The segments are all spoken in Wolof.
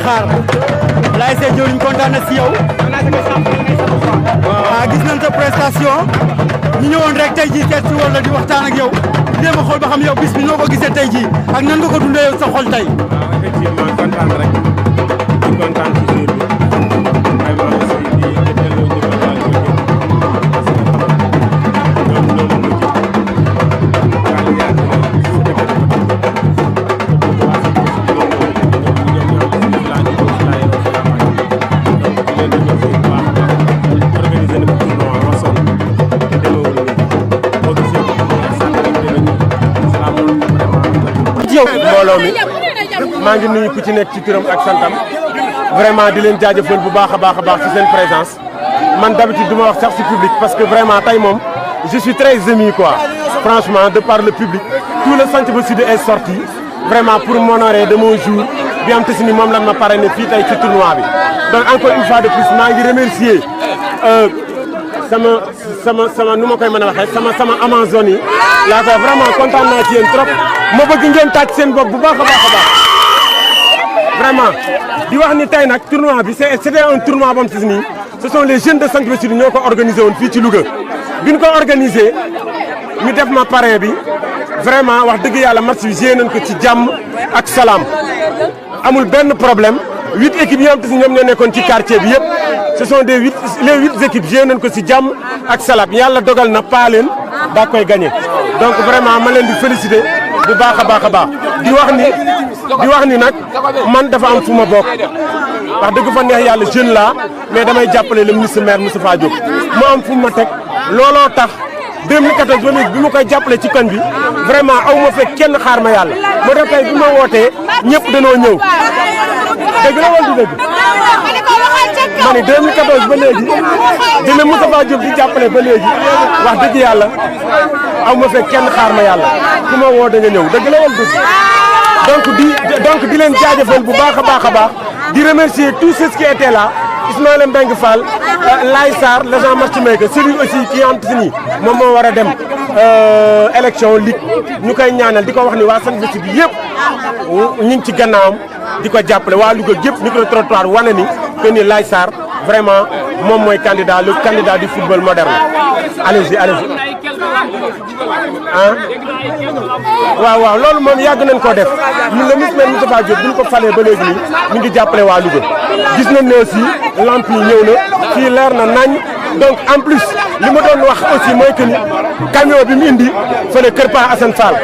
xaar laay see jëriñ kontaan na si yow. waaw gis nañ sa prestation ñu ñëwoon rek tey jii seet si wala di waxtaan ak yow jéem a xool ba xam yow bis bi noo ko gisee tey jii ak nan nga ko dundee yow sa xol tey. waaw effectivement kontaan rek di kontaan ci jour bi vraiment aussi di delloo ñu ko daal di ko parce que ñoom loolu mu ji daal di yaatu rek su dëkk mbooloo mi maa ngi nuyu ku ci nekk ci turam ak santam vraiment di leen jaajëfal bu baax a baax ci seen présence man d'habitude du ma wax sax ci public parce que vraiment tey moom je suis très ému quoi franchement de par le public tout le Santhiaba Sud est sorti vraiment pour m'honorer de mon jour bi am te si ni moom lan ma parrainé fii tey ci tournoi bi donc encore une fois de plus maa ngi remercier sama nu ma koy mën a waxee sama Amazone yi laa ko vraiment kontaan naa ci yéen trop ma bëgg ngeen tàcc seen bopp bu baax a baax vraiment di wax ni tey nag tournoi bi c'était un tournoi bam si nii ce sont les jeunes de Santhiaba Sud ñoo ko organisé woon fii ci Louga bi ñu ko organisé ñu def ma parrain bi vraiment wax dëgg yàlla match bi joué nañ ko ci jàmm ak salaam amul benn problème 8 équipes yi am te si ñoom ñoo nekkoon ci quartier bi yëpp ce sont les 8 équipes joué nañ ko ci jàmm ak salaam yàlla dogal na paa leen daa koy gagné donc vraiment ma leen di féliciter bu baax a baax di wax ni nag man dafa am fu ma bokk wax dëgg fa neex yàlla jeune la mais damay jàppale le ministre maire Moustapha Diop mu am fu ma teg looloo tax 2014 ba léegi bi ma koy jàppale ci koñ bi vraiment aw ma fekk kenn xaar ma yàlla moo tax tey bi ma wootee ñëpp danoo ñëw dëgg la wala du dëgg ma ni 2014 ba léegi dina Moustapha Diop di jàppale ba léegi wax dëgg yàlla aw ma fekk kenn xaar ma yàlla ku ma woo da nga ñëw dëgg la wala dëgg donc di leen jaajëfal bu baax a baax di remercier tous ceux qui étaient là Ismaïla Mbengue Fall Laye Sarr l'agent matchmaker celui aussi qui am si nii moom moo war a dem élection ligue ñu koy ñaanal di ko wax ni waa Santhiaba Sud bi yëpp ñu ngi ci gannaawam di ko jàppale waa Louga yëpp micro trottoir wane ni que ni Laye Sarr vraiment moom mooy le candidat du football moderne allez-y waaw loolu moom yàgg nañ koo def ñun la ministre Moustapha Diop bu ñu ko falee ba léegi nii ñu ngi jàppale waa Louga gis nañ ne aussi lamp yi ñëw na fii leer na nañ donc en plus li ma doon wax aussi mooy que ni camion bi mu indi fële Kër Pa Assane Fall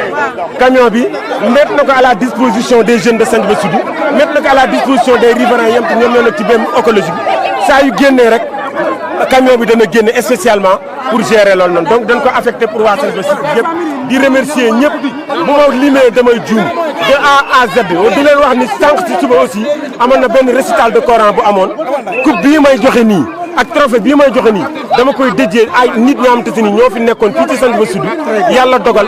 camion bi mettre na ko à la disposition des jeunes de Santhiaba Sud mettre na ko à la disposition des riverains yem te ñoom ñoo nekk ci benn écologie bi saa yu génnee rek camion bi dana génne spécialement pour gérer loolu noonu donc dañ ko affecté pour waa Santhiaba Sud yëpp di remercier ñëpp bu ma limee damay juum de A à Z di leen wax ni sànq ci suba aussi amoon na benn récital de Coran bu amoon coupe bii may joxe nii ak trophée bii may joxe nii dama koy déjee ay nit ñoo am te si ni ñoo fi nekkoon fii ci Santhiaba Sud yàlla dogal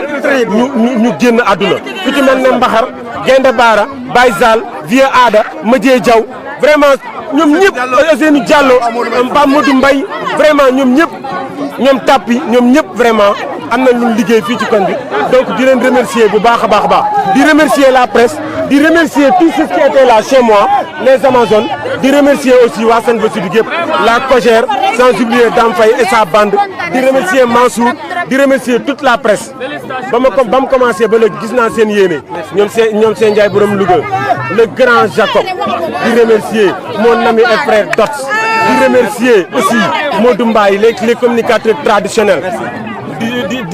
ñu génn àdduna ku ci mel ne Mbaxar Gaynde Baara Baye Zal Vieux Aada Madié Diaw vraiment ñoom ñëpp Ousseynou Diallo Mba Modou Mbaye vraiment ñoom ñëpp ñoom Tappi ñoom ñëpp vraiment am na lu liggéey fii ci koñ bi donc di leen remercier bu baax a baax di remercier la presse di remercier tous ceux qui étaient là chez moi les Amazones di remercier aussi waa Santhiaba Sud yëpp la Cogère sans oublier Dame Faye et sa bande di remercier Mansour di remercier toute la presse ba mu commencé ba léegi gis naa seen yéene ñoom seen Ndiaye borom Louga le grand Jacob di remercier mon ami et frère Dots di remercier aussi Modou Mbaye les communicateurs traditionnels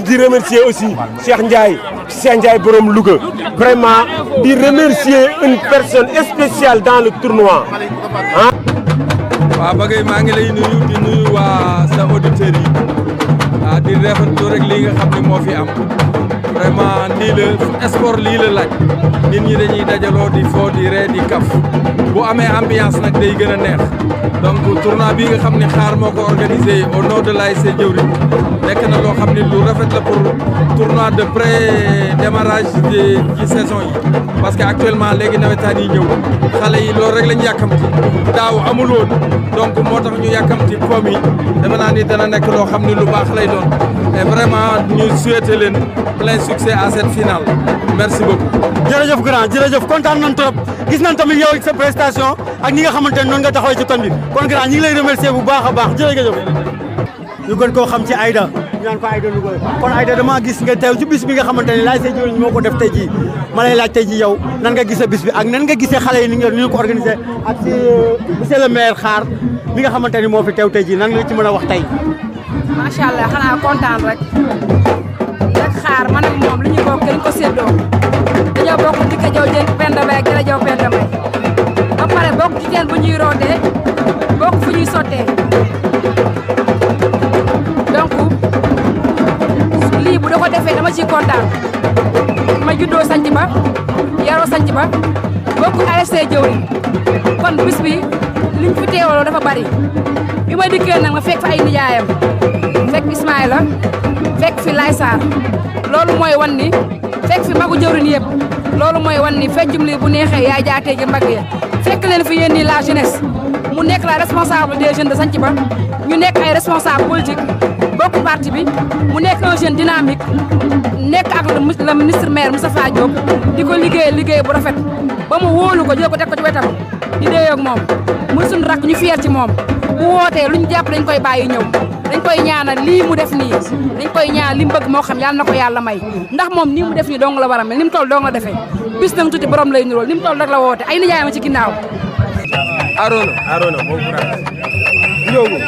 di remercier aussi Cheikh Ndiaye borom Louga vraiment di remercier une personne spéciale dans le tournoi ah. waaw Bagay maa ngi lay nuyu di nuyu waa sa auditeurs yi di rafetlu rek li nga xam ne moo fi am vraiment nii la sport lii la laaj nit ñi dañuy dajaloo di fo di ree di kaf bu amee ambiance nag day gën a neex donc tournoi bi nga xam ne xaar moo ko organisé au nom de l'ASC Jëwriñ nekk na loo xam ne lu rafet la pour tournoi de pré-démarrage ci saison yi parce que actuellement léegi nawetaan yi ñëw xale yi loolu rek lañu yàkkamti daaw amul woon donc moo tax ñu yàkkamti pomm yi dama naa ni dana nekk loo xam ne lu baax lay doon et vraiment ñu souhaiter leen plein succès à cette finale merci beaucoup. jërëjëf grand jërëjëf kontaan nañ trop gis nañ tamit yow sa prestation ak ñi nga xamante ne noonu nga taxawee ci kon bi kon grand ñi ngi lay remercier bu baax a baax jërëjëf. ñu gën koo xam ci Aïda ñu naan ko Aïda Louga kon Aïda dama gis nga teew ci bis bi nga xamante ne laay say jëriñ moo ko def tey jii ma lay laaj tey jii yow nan nga gisee bis bi ak nan nga gisee xale yi ni ñu ko organisé ak si monsieur le maire xaar mi nga xamante ni moo fi teew tey jii nan nga ci mën a wax tey. macha allah xanaa kontaan rek xaar man ak moom li ñu bokk dañ ko séddoo dañoo bokk dikka jaw jën penda bay ak jëla jaw penda bay ba pare bokk ci teen bu ñuy rootee bokk fu ñuy sottee donc lii bu da ko defee dama ciy kontaan ma juddoo sanc ba yaroo sanc ba bokk ASC jëwriñ kon bis bi liñ fi teewaloo dafa bari bi ma dikkee nag ma fekk fa ay nijaayam fekk Ismaïla fekk fi Lay Sarr loolu mooy wan ni fekk fi magu jëwriñ yëpp loolu mooy wan ni feccum lii bu neexee yaay jaatee gi mbagg ya fekk leen fi yéen nii la jeunesse mu nekk la responsable des jeunes de sanc ba ñu nekk ay responsable politique bokk parti bi mu nekk un jeune dynamique nekk ak le ministre maire Moustapha Diop di ko liggéey bu rafet ba mu wóolu ko jël ko teg ko ci wetam di déeyoo ak moom muy suñu rakk ñu fier ci moom bu wootee lu ñu jàpp dañ koy bàyyi ñëw dañ koy ñaanal lii mu def nii dañ koy ñaanal li mu bëgg moo xam yàlla na ko yàlla may ndax moom nii mu def nii dong la war a mel ni mu toll dong la defee bis nag tuuti borom lay nirool ni mu toll rek la woote ay nijaay ma ci ginnaaw. Arona bon courage. Ndiogu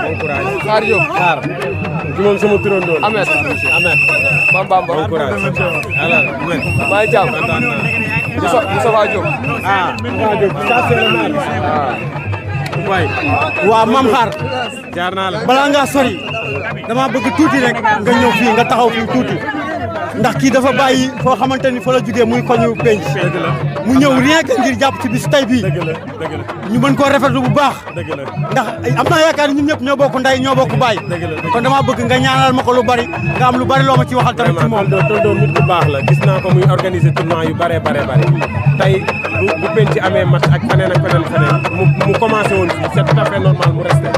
bon courage. Xaar Diop xaar. ci moom sama turandoon. Ahmed Bamba bon courage. alors maa ngi jàmm Moustapha Diop. Moustapha Diop ça c'est le maire. waay. waaw Mame Khar. jaar naa la. balaa ngaa sori dama bëgg tuuti rek nga ñëw fii nga taxaw fii tuuti ndax kii dafa bàyyi foo xamante ni fa la jugee muy koñu penc mu ñëw rien que ngir jàpp ci bis tey bii ñu mën koo rafetlu bu baax ndax am naa yaakaar ñun ñëpp ñoo bokk ndey ñoo bokk baay kon dama bëgg nga ñaanal ma ko lu bari nga am lu bari loo ma ci waxal tamit ci moom tonton nit ku baax la gis naa ko muy organiser tournoi yu bare tey bu penc amee match ak feneen mu commencé woon fii c'est tout à fait normal mu resté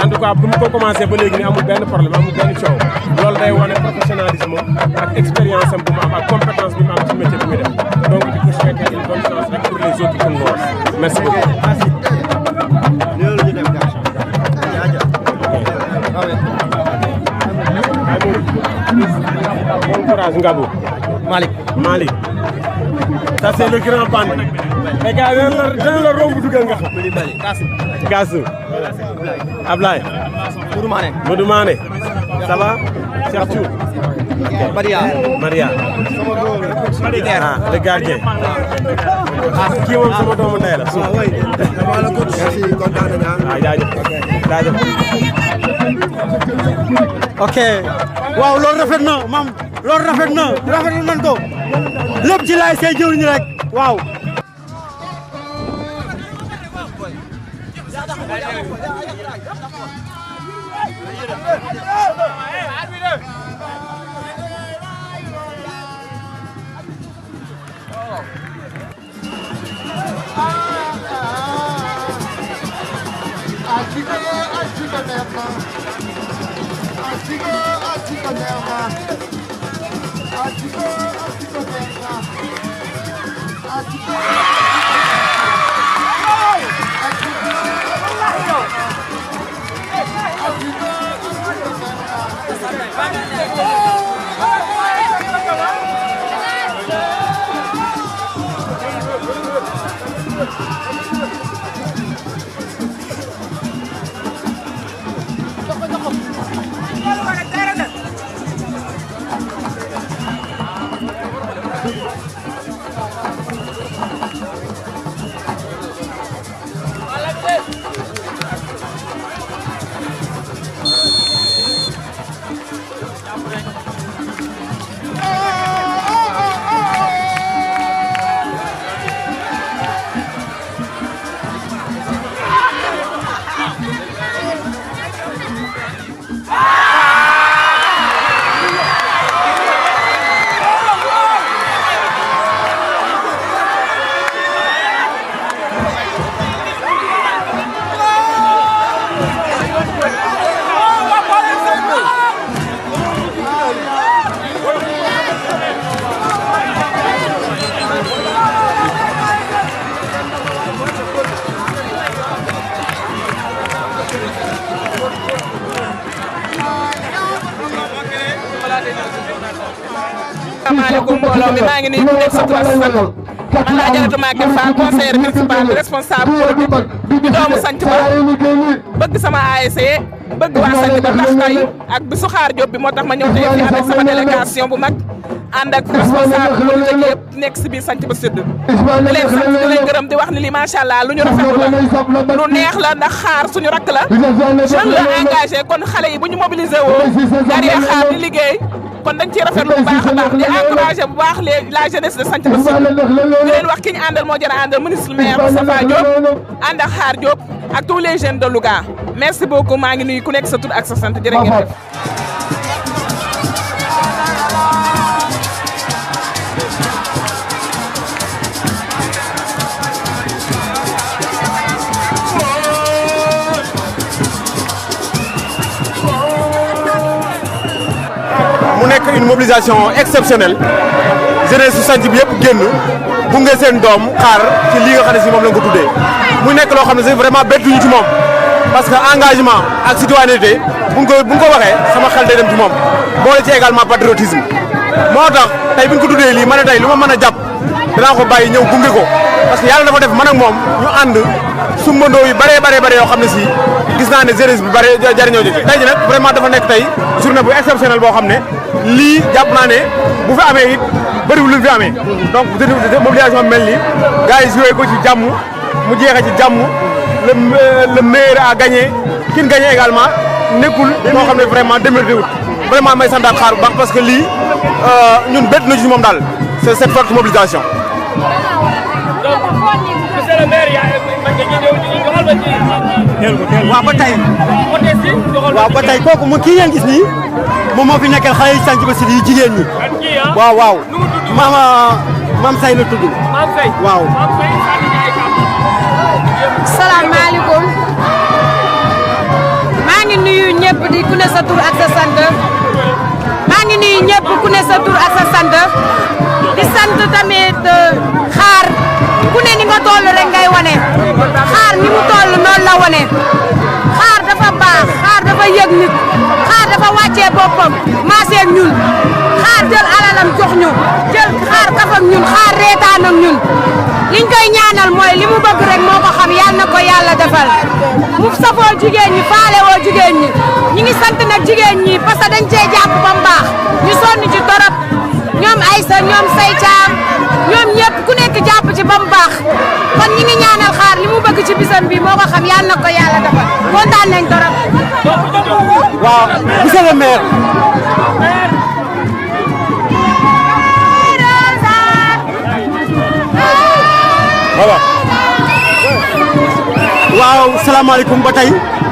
en tout cas bu mu ko commencé ba léegi ni amul benn problème amul benn coow loolu day wane professionnalisme ak expérience am bu mu am ak compétence bi mu am ci métier bi muy def donc di ko souhaiter une bonne chance rek pour les autres Koungheul merci beaucoup. Bon courage Ngabou. Malick. Ça c'est le grand band. Les gars dana la romb dugal nga xam. Gassou. Ablaye. Modou Mané. Ça va? Cheikh Thioub. Maria. Ah, le gardien. Kii moom sama doomu ndey la. Merci kontaan nañu. Jaajëf. ok waaw loolu rafet na maam loolu rafetlu nañ ko lépp ci laay say jëwriñ rek waaw. Thank you. asalaamaaleykum mbooloo mi maa ngi nuyu ku nekk sa tur ak sa sant man laa Jaratu Maguette Fall conseillère municipal responsable politique di doomu sant ba bëgg sama ASC bëgg waa sant ba ndax tey ak bisu xaar Diop bi moo tax ma ñëw tey fii ànd ak sama délégation bu mag ànd ak responsable politique yëpp nekk si biir sant ba sud di leen sant di leen gërëm di wax ni li macha allah lu ñu rafetlu la lu neex la ndax xaar suñu rakk la jeune la engagé kon xale yi bu ñu mobilisé woo derrière xaar di liggéey kon dañ ciy rafetlu bu baax a baax di encouragé bu baax la jeunesse de sant ba sud di leen wax ki ñu àndal moo jar a àndal ministre maire Moustapha Diop ànd ak xaar Diop ak tous les jeunes de Louga merci beaucoup maa ngi nuyu ku nekk sa tur ak sa sant jërë ngeen def. mu nekk une mobilisation exceptionnelle jeunesse su sanc bi yëpp génn gunge seen doom xaar ci lii nga xam ne si moom la nga ko tuddee mu nekk loo xam ne si vraiment bettuñu ci moom parce que engagement ak citoyenneté bu ñu ko waxee sama xel day dem ci moom boole ci également patriotisme moo tax tey bu ñu ko tuddee lii ma ne tey lu ma mën a jàpp danaa ko bàyyi ñëw gunge ko parce que yàlla dafa def man ak moom ñu ànd sumbandoo yu bëree yoo xam ne si gis naa ne jeunesse bi bëri jariñoo ji tey ji nag vraiment dafa nekk tey journée bu exceptionnelle boo xam ne lii jàpp naa ne bu fi amee it bëriwul lu fi amee donc mobilisation mel ni gars yi joué ko ci jàmm mu jeexee ci jàmm le meilleur a gagné ki ñu gagné également nekkul moo xam ne vraiment démérité wut vraiment may santaat xaar bu baax parce que lii ñun bett na ci moom daal c'est cette forte mobilisation. waaw ba tey kooku mu kii ngeen gis nii moom moo fi nekkal xale yi sant ba si yi jigéen ñi waaw maam say la tudd waaw. salaamaaleykum maa ngi nuyu ñëpp di ku ne sa tur ak sa sant maa ngi nuyu ñëpp ku ne sa tur ak sa sant di sant tamit xaar ku ne ni nga toll rek ngay wane xaar ni mu toll noonu la wane xaar dafa baax xaar dafa yëg nit xaar dafa wàccee boppam maaseeg ñun xaar jël alalam jox ñu jël xaar kaf ak ñun xaar reetaan ak ñun liñ koy ñaanal mooy li mu bëgg rek moo ko xam yàlla na ko yàlla defal mu safoo jigéen ñi faale woo jigéen ñi ñi ngi sant nag jigéen ñi parce que dañ cee jàpp ba mu baax ñu sonn ci torop ñoom Aïssa ñoom Say Thiam ñoom ñëpp ku nekk jàpp ci ba mu baax kon ñi ngi ñaanal xaar li mu bëgg ci bisam bi moo ko xam yàlla na ko yàlla defal kontaan nañ torop. waaw monsieur le maire. voilà. waaw salaamaaleykum ba tey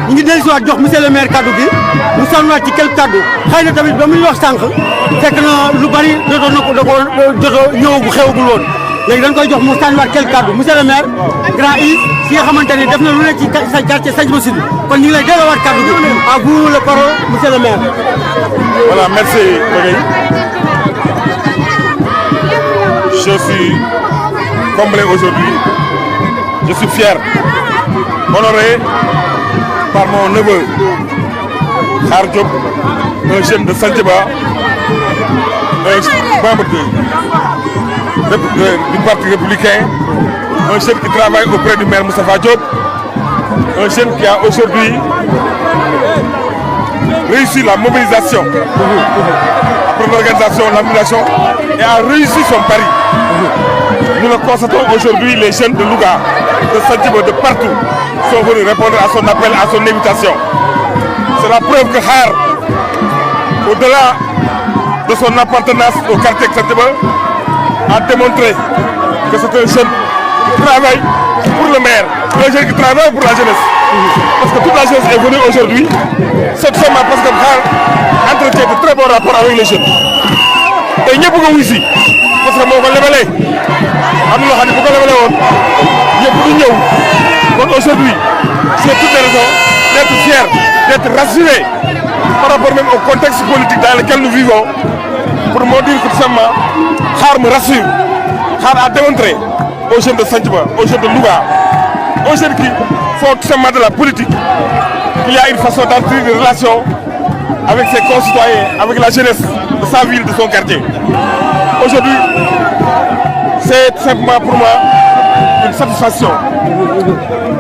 ñu ngi dellusiwaat jox monsieur le maire kaddu gi mu sànniwaat ci quelques kaddu xëy na tamit ba muy wax sànq fekk na lu bari jotoon na ko jotoo ñëwagul xewagul woon léegi dañ koy jox mu sànniwaat quelques kaddu monsieur le maire grand Is ki nga xamante ni def na lu ne ci sa quartier Santhie Ba Sud kon ñu ngi lay delloowaat kaddu gi à vous le parole monsieur le maire. Voilà, merci Ogueye. Je suis comblé aujourd'hui. Je suis fier, honoré par mon neveu Khar Diop, un jeune de Santhie Ba, un membre du parti républicain, un jeune qui travaille auprès du maire Moustapha Diop, un jeune qui a aujourd'hui réussi la mobilisation après l'organisation, la mobilisation et a réussi son pari. Nous le constatons aujourd'hui, les jeunes de Louga, de Santhie Ba, de partout, sont venus répondre à son appel, à son invitation. C'est la preuve que Khar, au-delà de son appartenance au quartier Santhie Ba, a démontré que c'est un jeune qui travaille pour le maire, un jeune qui travaille pour la jeunesse. Parce que toute la jeunesse est venue aujourd'hui, cette semaine parce que Khar entretient de très bons rapports avec les jeunes. Et ñëpp nga wuy si parce que moo ko lebalee am na loo xam ne bu ko lebalee woon ñëpp du ñëw kon aujourd'hui c'est toutes les raisons d'être fier, d'être rassuré par rapport même au contexte politique dans lequel nous vivons pour me dire que tout simplement Khar me rassure. Khar a démontré aux jeunes de Santhie Ba, aux jeunes de Louga, aux jeunes qui font tout simplement de la politique qu'il y a une façon d'entrer des relations avec ses concitoyens, avec la jeunesse de sa ville, de son quartier. aujourd'hui, c'est tout simplement pour moi une satisfaction.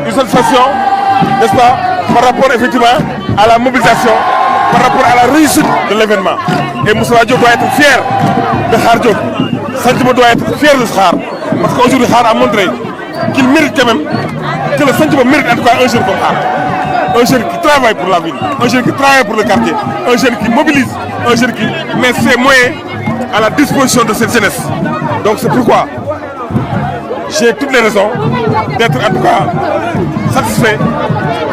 Une satisfaction, n'est-ce pas, par rapport effectivement à la mobilisation, par rapport à la réussite de l'événement. Et Moustapha Diop doit être fier de Khar Diop. Santhiaba doit être fier de Khar. Parce qu'aujourd'hui, Khar a montré qu'il mérite quand même, que le Santhiaba mérite en tout cas un jeune comme Khar. Un jeune qui travaille pour la ville, un jeune qui travaille pour le quartier, un jeune qui mobilise, un jeune qui met ses moyens à la disposition de cette jeunesse. Donc c'est pourquoi j'ai toutes les raisons d'être en tout cas satisfait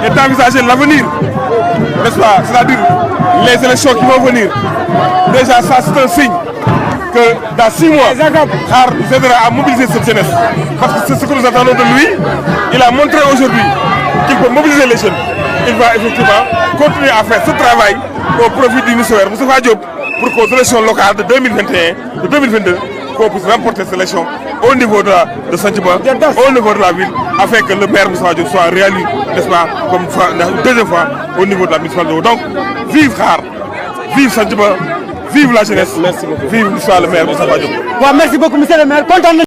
et d'envisager l'avenir, n'est-ce pas? C'est-à-dire les élections qui vont venir. Déjà ça c'est un signe que dans 6 mois, Khar nous aidera à mobiliser cette jeunesse. Parce que c'est ce que nous attendons de lui. Il a montré aujourd'hui qu'il peut mobiliser les jeunes. Il va effectivement continuer à faire ce travail au profit du ministère Moustapha Diop pour qu'aux élections locales de 2021, de 2022, qu'on puisse remporter cette élection au niveau de Santhiaba, au niveau de la ville, afin que le maire Moustapha Diop soit réélu, n'est-ce pas, comme la deuxième fois au niveau de la municipalité. Donc, vive Khar, vive Santhiaba, vive la jeunesse, merci beaucoup. Vive le maire Moustapha Diop. Merci beaucoup, monsieur le maire.